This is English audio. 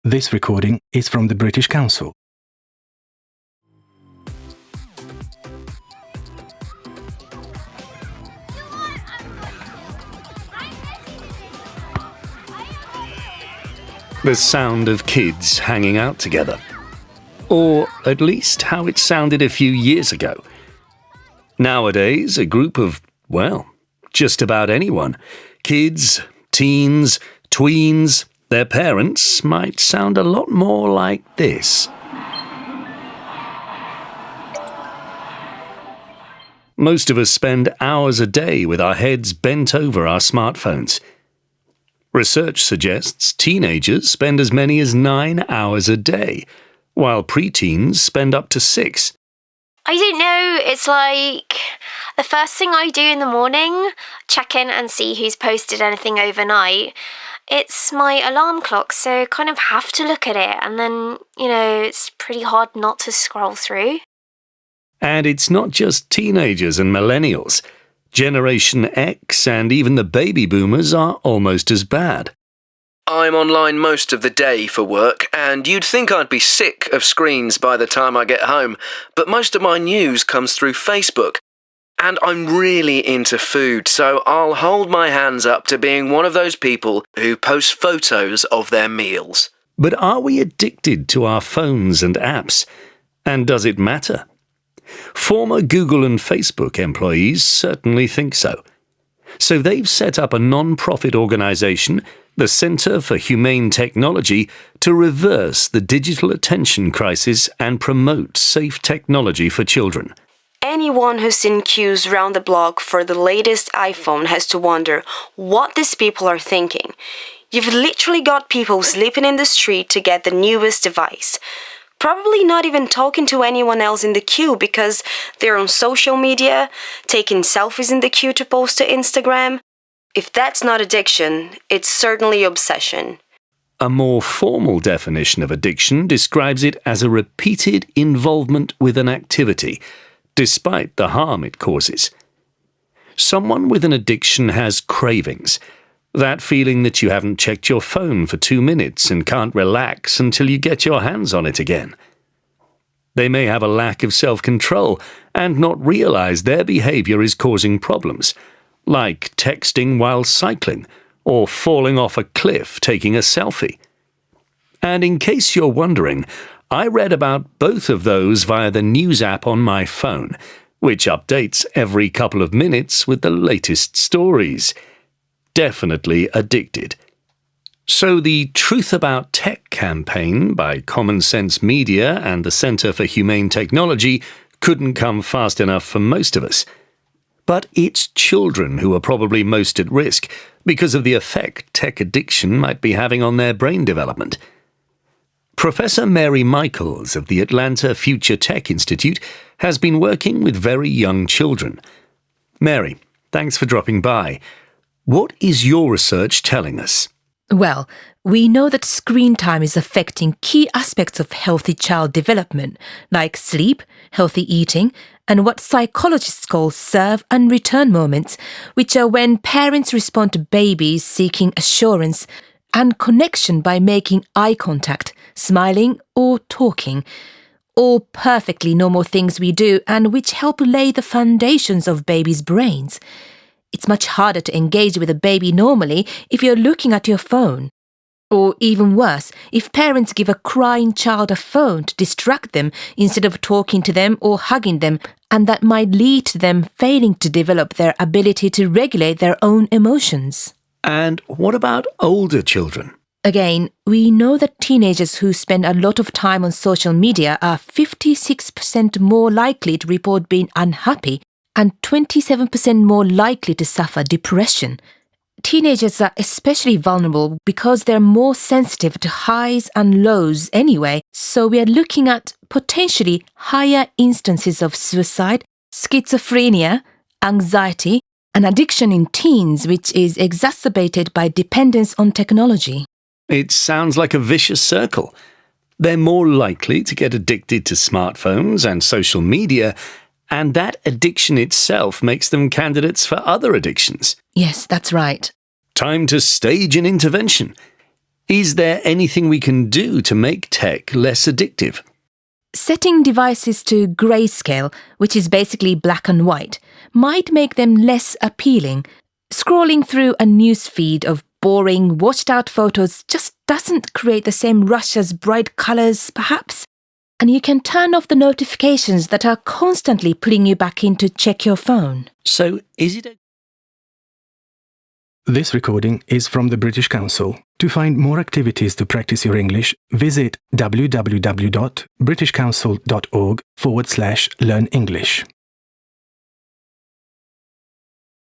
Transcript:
This recording is from the British Council. The sound of kids hanging out together. Or at least how it sounded a few years ago. Nowadays, a group of, well, just about anyone. Kids, teens, tweens, their parents might sound a lot more like this. Most of us spend hours a day with our heads bent over our smartphones. Research suggests teenagers spend as many as 9 hours a day, while preteens spend up to 6. I don't know, it's like the first thing I do in the morning, check in and see who's posted anything overnight. It's my alarm clock, so I kind of have to look at it, and then, it's pretty hard not to scroll through. And it's not just teenagers and millennials. Generation X and even the baby boomers are almost as bad. I'm online most of the day for work, and you'd think I'd be sick of screens by the time I get home, but most of my news comes through Facebook. And I'm really into food, so I'll hold my hands up to being one of those people who post photos of their meals. But are we addicted to our phones and apps? And does it matter? Former Google and Facebook employees certainly think so. So they've set up a non-profit organisation, the Centre for Humane Technology, to reverse the digital attention crisis and promote safe technology for children. Anyone who's seen queues round the block for the latest iPhone has to wonder what these people are thinking. You've literally got people sleeping in the street to get the newest device. Probably not even talking to anyone else in the queue because they're on social media, taking selfies in the queue to post to Instagram. If that's not addiction, it's certainly obsession. A more formal definition of addiction describes it as a repeated involvement with an activity, despite the harm it causes. Someone with an addiction has cravings. That feeling that you haven't checked your phone for 2 minutes and can't relax until you get your hands on it again. They may have a lack of self-control and not realize their behavior is causing problems, like texting while cycling or falling off a cliff taking a selfie. And in case you're wondering, I read about both of those via the news app on my phone, which updates every couple of minutes with the latest stories. Definitely addicted. So the Truth About Tech campaign by Common Sense Media and the Centre for Humane Technology couldn't come fast enough for most of us. But it's children who are probably most at risk because of the effect tech addiction might be having on their brain development. Professor Mary Michaels of the Atlanta Future Tech Institute has been working with very young children. Mary, thanks for dropping by. What is your research telling us? Well, we know that screen time is affecting key aspects of healthy child development, like sleep, healthy eating, and what psychologists call serve and return moments, which are when parents respond to babies seeking assurance and connection by making eye contact, smiling or talking. All perfectly normal things we do and which help lay the foundations of babies' brains. It's much harder to engage with a baby normally if you're looking at your phone. Or even worse, if parents give a crying child a phone to distract them instead of talking to them or hugging them, and that might lead to them failing to develop their ability to regulate their own emotions. And what about older children? Again, we know that teenagers who spend a lot of time on social media are 56% more likely to report being unhappy and 27% more likely to suffer depression. Teenagers are especially vulnerable because they're more sensitive to highs and lows anyway, so we are looking at potentially higher instances of suicide, schizophrenia, anxiety, and addiction in teens, which is exacerbated by dependence on technology. It sounds like a vicious circle. They're more likely to get addicted to smartphones and social media, and that addiction itself makes them candidates for other addictions. Yes, that's right. Time to stage an intervention. Is there anything we can do to make tech less addictive? Setting devices to grayscale, which is basically black and white, might make them less appealing. Scrolling through a news feed of boring, washed-out photos just doesn't create the same rush as bright colours, perhaps. And you can turn off the notifications that are constantly pulling you back in to check your phone. So, is it This recording is from the British Council. To find more activities to practice your English, visit www.britishcouncil.org/learn English.